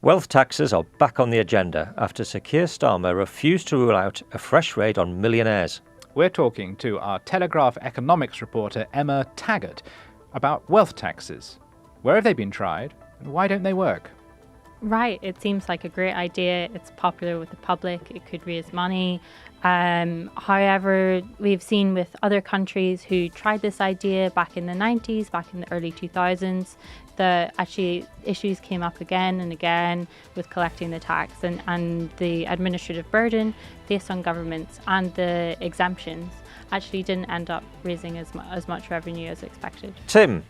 Wealth taxes are back on the agenda after Sir Keir Starmer refused to rule out a fresh raid on millionaires. We're talking to our Telegraph economics reporter Emma Taggart about wealth taxes. Where have they been tried and why don't they work? Right, it seems like a great idea. It's popular with the public. It could raise money. However, we've seen with other countries who tried this idea back in the 90s, back in the early 2000s, that actually issues came up again and again with collecting the tax and the administrative burden placed on governments and the exemptions actually didn't end up raising as much revenue as expected. Tim,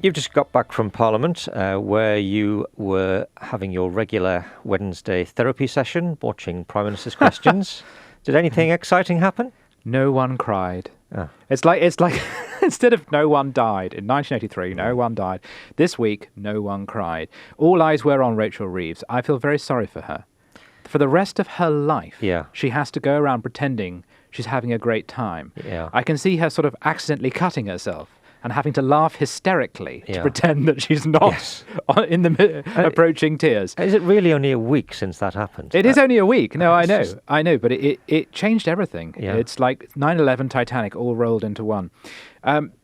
you've just got back from Parliament where you were having your regular Wednesday therapy session, watching Prime Minister's questions. Did anything exciting happen? No one cried. Oh. It's like instead of no one died in 1983, no one died. This week, no one cried. All eyes were on Rachel Reeves. I feel very sorry for her. For the rest of her life, she has to go around pretending she's having a great time. Yeah. I can see her sort of accidentally cutting herself and having to laugh hysterically to pretend that she's not in the approaching tears. Is it really only a week since that happened? It is only a week. No, I know, but it changed everything. Yeah. It's like 9/11, Titanic, all rolled into one.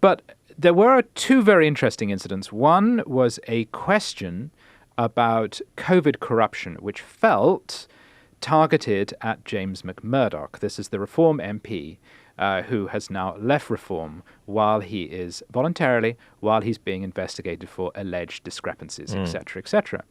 But there were two very interesting incidents. One was a question about COVID corruption, which felt targeted at James McMurdoch. This is the Reform MP who has now left Reform while he's being investigated for alleged discrepancies, etc., etc.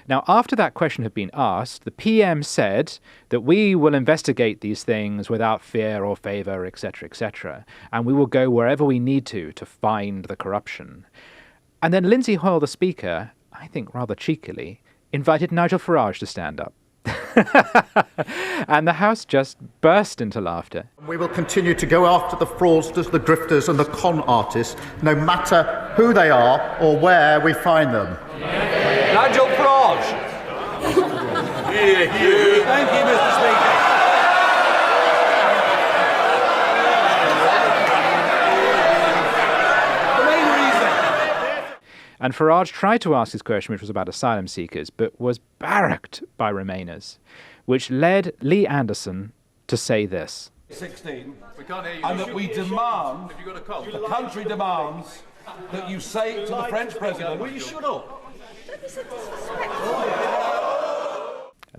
Now, after that question had been asked, the PM said that we will investigate these things without fear or favour, etc., etc., and we will go wherever we need to find the corruption. And then Lindsay Hoyle, the Speaker, I think rather cheekily, invited Nigel Farage to stand up. And the House just burst into laughter. We will continue to go after the fraudsters, the grifters and the con artists, no matter who they are or where we find them. Nigel Farage. Thank you, Mr. Speaker. And Farage tried to ask his question, which was about asylum seekers, but was barracked by Remainers, which led Lee Anderson to say this. 16. We can't hear you. And that we demand, the country demands, that you say to the French president, will you shut up?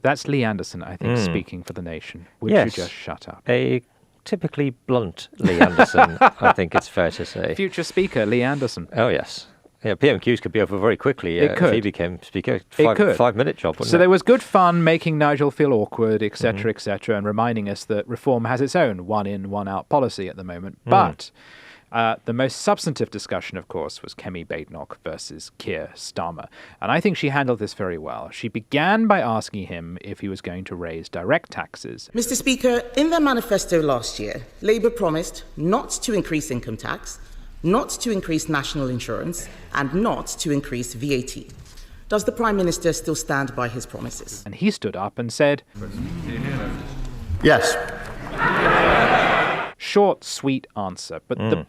That's Lee Anderson, I think, speaking for the nation. Would you just shut up? A typically blunt Lee Anderson, I think it's fair to say. Future Speaker Lee Anderson. Oh, yes. Yeah, PMQs could be over very quickly It could. if he became Speaker. It could. 5-minute job, wouldn't it? So there was good fun making Nigel feel awkward, etc., etc., and reminding us that Reform has its own one-in, one-out policy at the moment. But the most substantive discussion, of course, was Kemi Badenoch versus Keir Starmer. And I think she handled this very well. She began by asking him if he was going to raise direct taxes. Mr. Speaker, in their manifesto last year, Labour promised not to increase income tax, not to increase national insurance, and not to increase VAT. Does the Prime Minister still stand by his promises? And he stood up and said, Yes. Short, sweet answer. But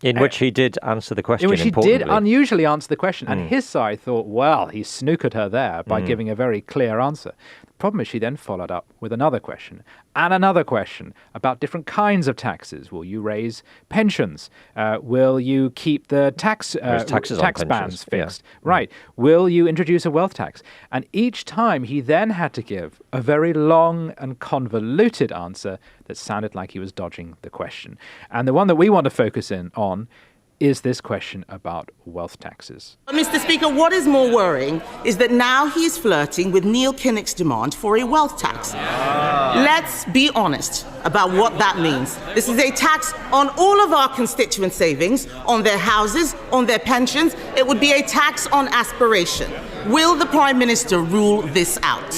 in which he did answer the question, in which he did importantly. unusually answer the question. And his side thought, well, he snookered her there by giving a very clear answer. The problem is she then followed up with another question and another question about different kinds of taxes. Will you raise pensions? Will you keep the tax bands fixed? Yeah. Right. Will you introduce a wealth tax? And each time he then had to give a very long and convoluted answer that sounded like he was dodging the question. And the one that we want to focus in on is this question about wealth taxes. Mr. Speaker, what is more worrying is that now he is flirting with Lord Kinnock's demand for a wealth tax. Let's be honest about what that means. This is a tax on all of our constituent savings, on their houses, on their pensions. It would be a tax on aspiration. Will the Prime Minister rule this out?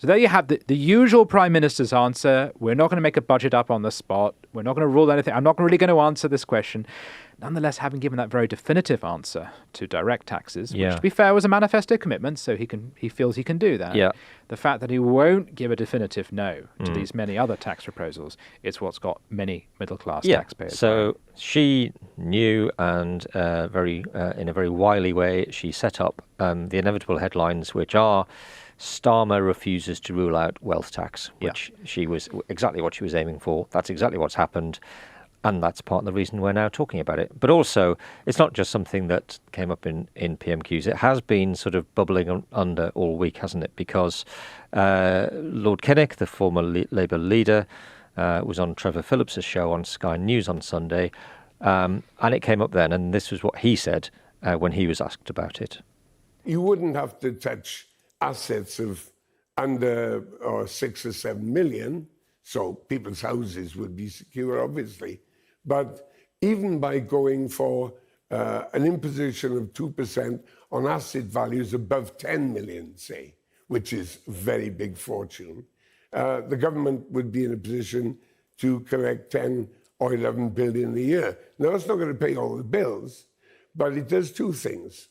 So there you have the usual Prime Minister's answer. We're not going to make a budget up on the spot. We're not going to rule anything. I'm not really going to answer this question. nonetheless, having given that very definitive answer to direct taxes, Yeah. which, to be fair, was a manifesto commitment, so he feels he can do that. Yeah. The fact that he won't give a definitive no to these many other tax proposals is what's got many middle-class taxpayers. So she knew, and in a very wily way, she set up the inevitable headlines, which are Starmer refuses to rule out wealth tax, which she was exactly what she was aiming for. That's exactly what's happened. And that's part of the reason we're now talking about it. But also, it's not just something that came up in PMQs. It has been sort of bubbling under all week, hasn't it? Because Lord Kinnock, the former Labour leader, was on Trevor Phillips's show on Sky News on Sunday. And it came up then. And this was what he said when he was asked about it. You wouldn't have to touch assets of under 6 or 7 million. So people's houses would be secure, obviously. But even by going for an imposition of 2% on asset values above 10 million, say, which is a very big fortune, the government would be in a position to collect 10 or 11 billion a year. Now, it's not going to pay all the bills, but it does two things,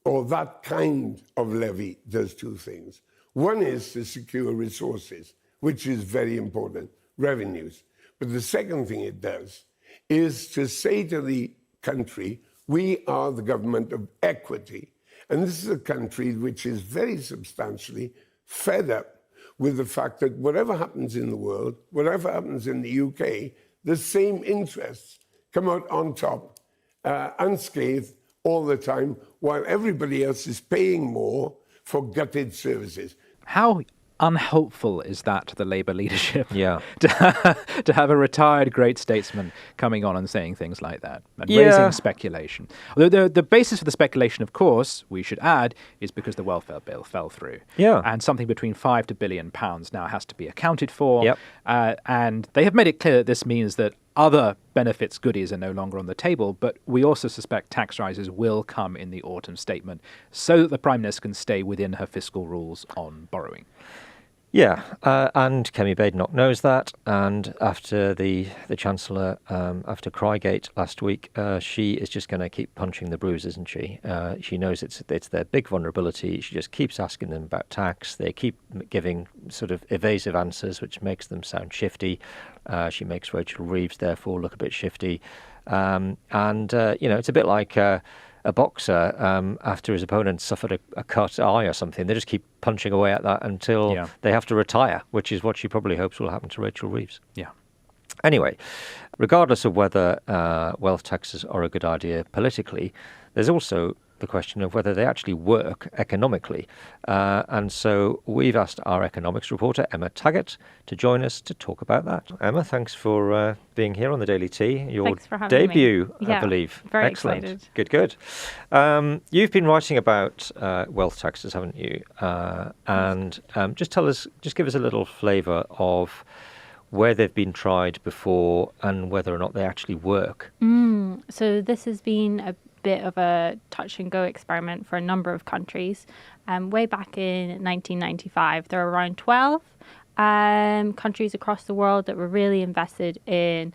or that kind of levy does two things. One is to secure resources, which is very important, revenues. But the second thing it does is to say to the country, we are the government of equity. And this is a country which is very substantially fed up with the fact that whatever happens in the world, whatever happens in the UK, the same interests come out on top, unscathed all the time, while everybody else is paying more for gutted services. How unhelpful is that to the Labour leadership? Yeah. to have a retired great statesman coming on and saying things like that and raising speculation. Although the basis for the speculation, of course, we should add, is because the welfare bill fell through. Yeah. And something between £5 to £1 billion now has to be accounted for. Yep. And they have made it clear that this means that other benefits goodies are no longer on the table, but we also suspect tax rises will come in the autumn statement so that the Prime Minister can stay within her fiscal rules on borrowing. Yeah, and Kemi Badenoch knows that. And after the Chancellor, after Crygate last week, she is just going to keep punching the bruise, isn't she? She knows it's their big vulnerability. She just keeps asking them about tax. They keep giving sort of evasive answers, which makes them sound shifty. She makes Rachel Reeves, therefore, look a bit shifty. It's a bit like a boxer after his opponent suffered a cut eye or something. They just keep punching away at that until they have to retire, which is what she probably hopes will happen to Rachel Reeves. Yeah. Anyway, regardless of whether wealth taxes are a good idea politically, there's also the question of whether they actually work economically. And so we've asked our economics reporter, Emma Taggart, to join us to talk about that. Emma, thanks for being here on the Daily Tea. Your Thanks for having debut, me. I believe. Very Excellent. excited. Good. You've been writing about wealth taxes, haven't you? Just give us a little flavour of where they've been tried before and whether or not they actually work. So this has been a bit of a touch and go experiment for a number of countries. Way back in 1995, there were around 12 countries across the world that were really invested in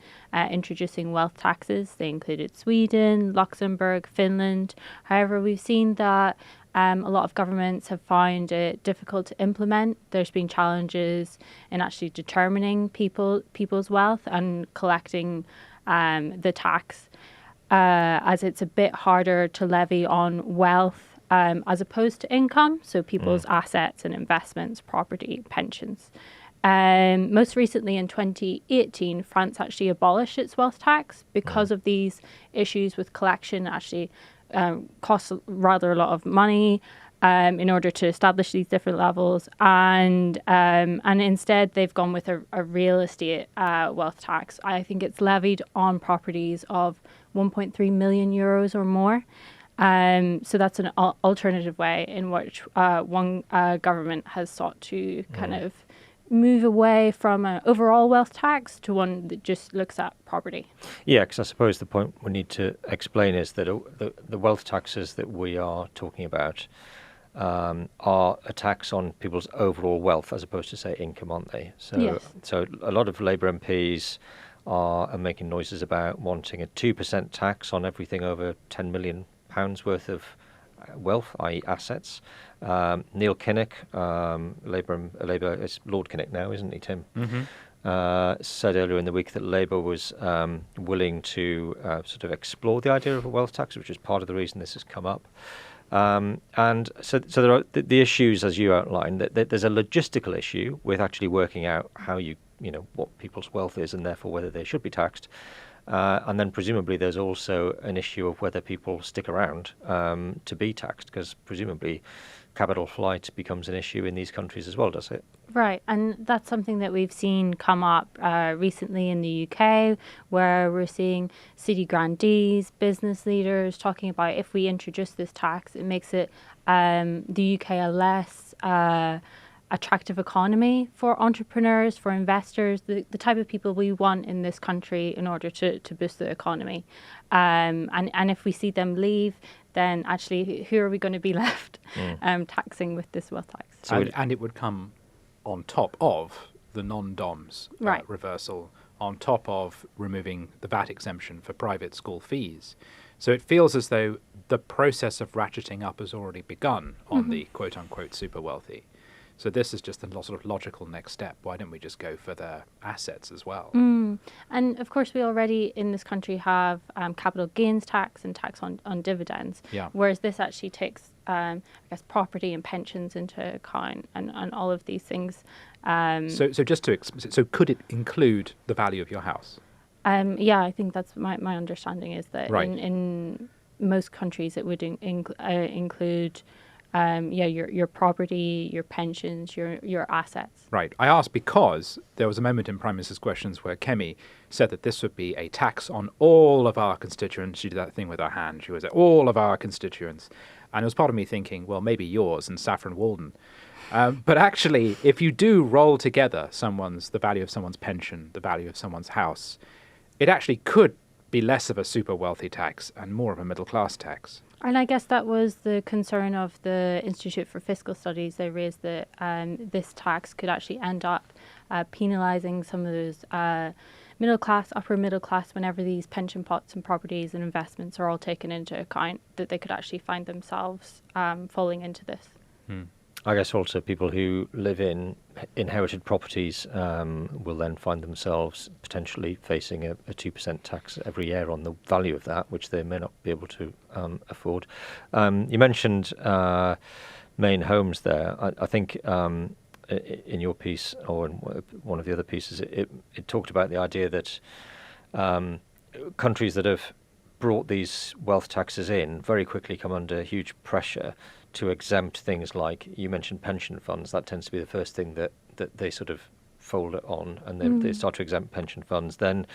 introducing wealth taxes. They included Sweden, Luxembourg, Finland. However, we've seen that a lot of governments have found it difficult to implement. There's been challenges in actually determining people's wealth and collecting the tax, as it's a bit harder to levy on wealth as opposed to income, so people's assets and investments, property, pensions. Most recently in 2018, France actually abolished its wealth tax because of these issues with collection. Actually costs rather a lot of money in order to establish these different levels, and instead they've gone with a real estate wealth tax. I think it's levied on properties of 1.3 million euros or more. So that's an alternative way in which one government has sought to kind of move away from an overall wealth tax to one that just looks at property. Yeah, because I suppose the point we need to explain is that the wealth taxes that we are talking about are a tax on people's overall wealth as opposed to, say, income, aren't they? So, Yes. So a lot of Labour MPs are making noises about wanting a 2% tax on everything over £10 million worth of wealth, i.e. assets. Neil Kinnock, Labour, it's Lord Kinnock now, isn't he, Tim? Said earlier in the week that Labour was willing to sort of explore the idea of a wealth tax, which is part of the reason this has come up. And so there are the issues, as you outlined, that there's a logistical issue with actually working out how what people's wealth is and therefore whether they should be taxed. And then presumably there's also an issue of whether people stick around to be taxed, because presumably capital flight becomes an issue in these countries as well, does it? Right, and that's something that we've seen come up recently in the UK, where we're seeing city grandees, business leaders talking about if we introduce this tax, it makes it the UK a less attractive economy for entrepreneurs, for investors, the type of people we want in this country in order to boost the economy. And if we see them leave, then actually who are we going to be left taxing with this wealth tax? And it would come on top of the non-DOMs reversal, on top of removing the VAT exemption for private school fees. So it feels as though the process of ratcheting up has already begun on the quote-unquote super wealthy. So this is just the sort of logical next step. Why don't we just go for their assets as well? And of course, we already in this country have capital gains tax and tax on dividends, whereas this actually takes, I guess, property and pensions into account and all of these things. So could it include the value of your house? Yeah, I think that's my understanding is that in most countries it would include your property, your pensions, your assets. Right. I asked because there was a moment in Prime Minister's questions where Kemi said that this would be a tax on all of our constituents. She did that thing with her hand. She was all of our constituents. And it was part of me thinking, well, maybe yours and Saffron Walden. But actually, if you do roll together the value of someone's pension, the value of someone's house, it actually could be less of a super wealthy tax and more of a middle class tax. And I guess that was the concern of the Institute for Fiscal Studies. They raised that this tax could actually end up penalising some of those middle class, upper middle class, whenever these pension pots and properties and investments are all taken into account, that they could actually find themselves falling into this. I guess also people who live in inherited properties will then find themselves potentially facing a 2% tax every year on the value of that, which they may not be able to afford. You mentioned main homes there. I think in your piece, or in one of the other pieces, it talked about the idea that countries that have brought these wealth taxes in very quickly come under huge pressure to exempt things like, you mentioned pension funds. That tends to be the first thing that they sort of fold it on, and then they start to exempt pension funds. Then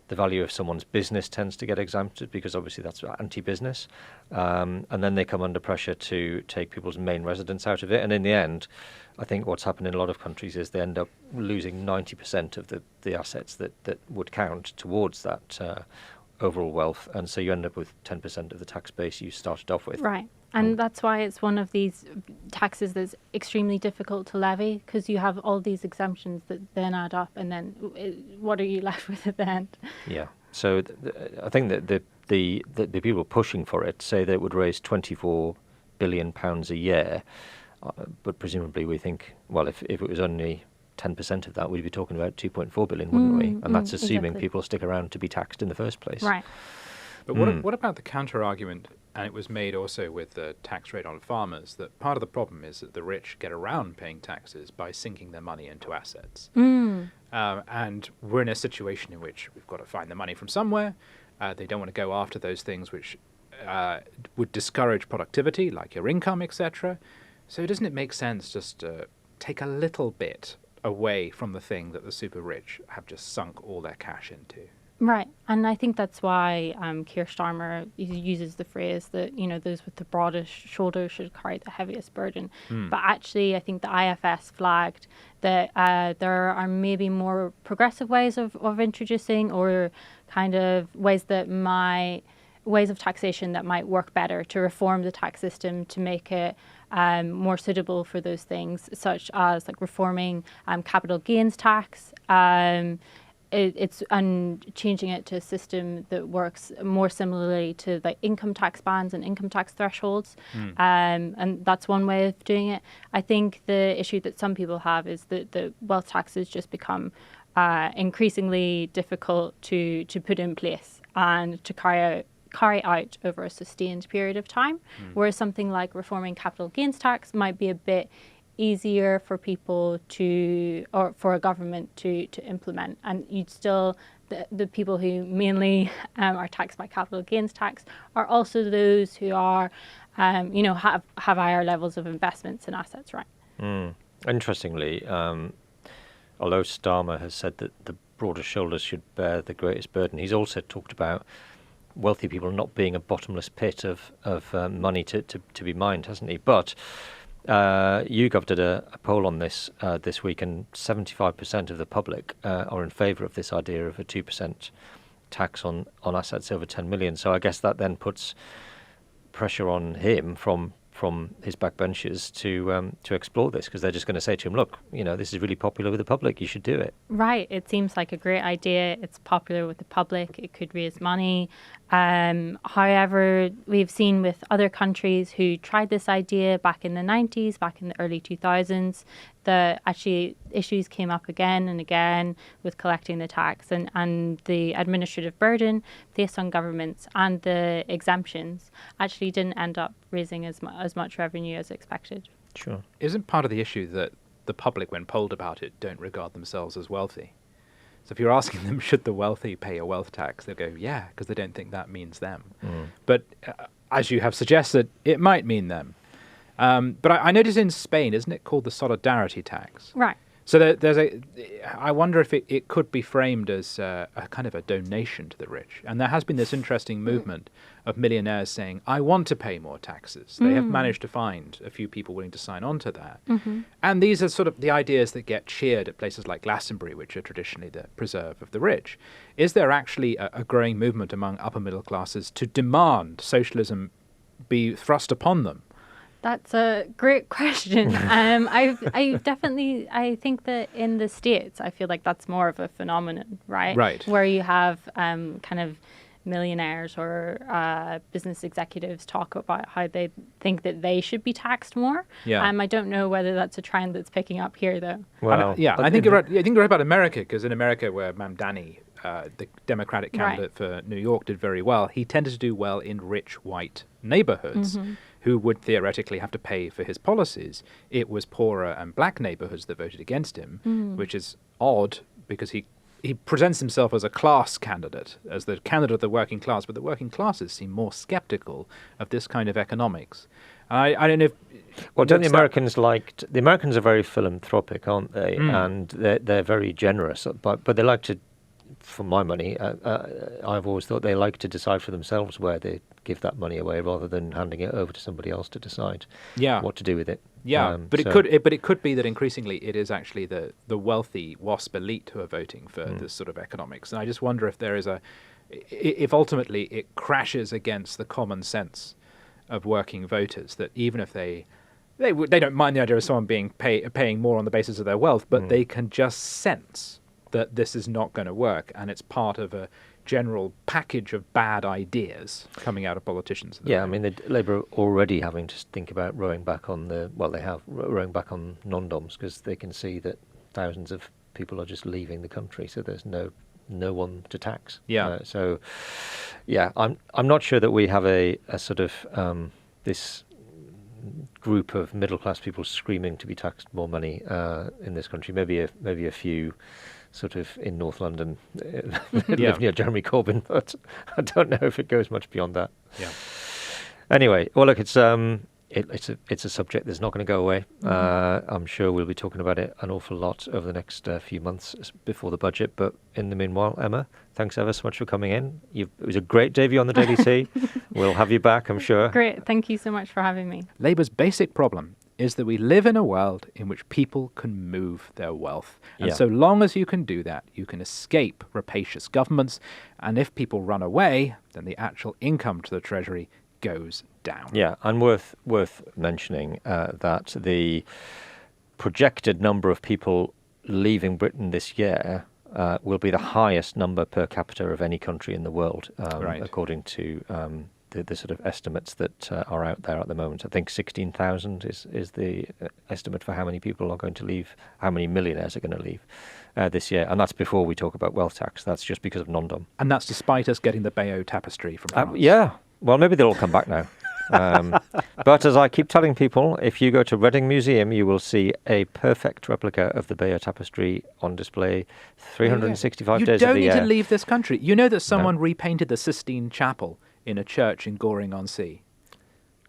the value of someone's business tends to get exempted because obviously that's anti-business. And then they come under pressure to take people's main residence out of it. And in the end, I think what's happened in a lot of countries is they end up losing 90% of the assets that would count towards that overall wealth. And so you end up with 10% of the tax base you started off with. Right. And that's why it's one of these taxes that's extremely difficult to levy, because you have all these exemptions that then add up, and then what are you left with at the end? Yeah. So I think that the people pushing for it say that it would raise £24 billion a year, but presumably we think, well, if it was only 10% of that, we'd be talking about 2.4 billion, wouldn't we? And that's assuming people stick around to be taxed in the first place. Right. But what about the counter-argument, and it was made also with the tax rate on farmers, that part of the problem is that the rich get around paying taxes by sinking their money into assets. And we're in a situation in which we've got to find the money from somewhere. They don't want to go after those things which would discourage productivity, like your income, etc. So doesn't it make sense just to take a little bit away from the thing that the super rich have just sunk all their cash into? Right, and I think that's why Keir Starmer uses the phrase that, those with the broadest shoulders should carry the heaviest burden. But actually, I think the IFS flagged that there are maybe more progressive ways of introducing, or kind of ways of taxation that might work better to reform the tax system to make it more suitable for those things, such as like reforming capital gains tax, it's and changing it to a system that works more similarly to like income tax bands and income tax thresholds, and that's one way of doing it. I think the issue that some people have is that the wealth tax has just become increasingly difficult to put in place and to carry out over a sustained period of time, whereas something like reforming capital gains tax might be a bit easier for people or for a government to implement. And you'd still, the people who mainly are taxed by capital gains tax are also those who are, have higher levels of investments and assets, right? Interestingly, although Starmer has said that the broader shoulders should bear the greatest burden, he's also talked about wealthy people not being a bottomless pit of money to be mined, hasn't he? But YouGov did a poll on this this week, and 75% of the public are in favour of this idea of a 2% tax on assets over 10 million. So I guess that then puts pressure on him from his backbenchers to explore this, because they're just going to say to him, look, this is really popular with the public, you should do it. Right. It seems like a great idea. It's popular with the public. It could raise money. However, we've seen with other countries who tried this idea back in the 90s, back in the early 2000s, that actually issues came up again and again with collecting the tax, and the administrative burden placed on governments and the exemptions actually didn't end up raising as much revenue as expected. Sure. Isn't part of the issue that the public, when polled about it, don't regard themselves as wealthy? So if you're asking them, should the wealthy pay a wealth tax, they'll go, yeah, because they don't think that means them. But as you have suggested, it might mean them. But I noticed in Spain, isn't it called the solidarity tax? Right. So I wonder if it could be framed as a kind of a donation to the rich. And there has been this interesting movement of millionaires saying, I want to pay more taxes. They have managed to find a few people willing to sign on to that. And these are sort of the ideas that get cheered at places like Glastonbury, which are traditionally the preserve of the rich. Is there actually a growing movement among upper middle classes to demand socialism be thrust upon them? That's a great question. I think that in the States, I feel like that's more of a phenomenon, right? Right. Where you have kind of millionaires or business executives talk about how they think that they should be taxed more. Yeah. I don't know whether that's a trend that's picking up here, though. Well, I think you're right. I think you're right about America, because in America, where Mamdani, the Democratic candidate for New York, did very well, he tended to do well in rich white neighborhoods who would theoretically have to pay for his policies. It was poorer and black neighborhoods that voted against him, which is odd, because he presents himself as a class candidate, as the candidate of the working class, but the working classes seem more skeptical of this kind of economics. I don't know if... Well, don't the Americans the Americans are very philanthropic, aren't they? And they're very generous, but they like to, for my money, I've always thought they like to decide for themselves where they give that money away, rather than handing it over to somebody else to decide what to do with it. Yeah, but it could be that increasingly it is actually the wealthy WASP elite who are voting for this sort of economics. And I just wonder if there is if ultimately it crashes against the common sense of working voters, that even if they don't mind the idea of someone paying more on the basis of their wealth, but they can just sense that this is not going to work, and it's part of a general package of bad ideas coming out of politicians. Yeah, I mean, Labour are already having to think about rowing back on rowing back on NonDoms, because they can see that thousands of people are just leaving the country, so there's no one to tax. Yeah. I'm not sure that we have a sort of this group of middle class people screaming to be taxed more money in this country. Maybe a few sort of in North London live near Jeremy Corbyn, but I don't know if it goes much beyond that. Yeah. Anyway, well, look, it's a subject that's not going to go away. I'm sure we'll be talking about it an awful lot over the next few months before the budget. But in the meanwhile, Emma, thanks ever so much for coming in. It was a great debut on the Daily Tea. We'll have you back, I'm sure. Great. Thank you so much for having me. Labour's basic problem is that we live in a world in which people can move their wealth. And so long as you can do that, you can escape rapacious governments. And if people run away, then the actual income to the Treasury goes down. Yeah, and worth mentioning that the projected number of people leaving Britain this year will be the highest number per capita of any country in the world, Right. according to the sort of estimates that are out there at the moment. I think 16,000 is the estimate for how many people are going to leave, how many millionaires are going to leave this year. And that's before we talk about wealth tax. That's just because of non-dom. And that's despite us getting the Bayeux tapestry from France. Yeah. Well, maybe they'll all come back now. But as I keep telling people, if you go to Reading Museum, you will see a perfect replica of the Bayeux tapestry on display 365 days of the year. You don't need to leave this country. You know that someone repainted the Sistine Chapel in a church in Goring-on-Sea.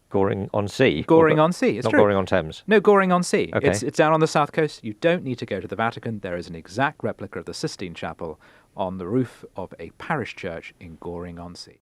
Goring-on-Sea? Goring-on-Sea, it's not true. Goring-on-Thames? No, Goring-on-Sea. Okay. It's down on the south coast. You don't need to go to the Vatican. There is an exact replica of the Sistine Chapel on the roof of a parish church in Goring-on-Sea.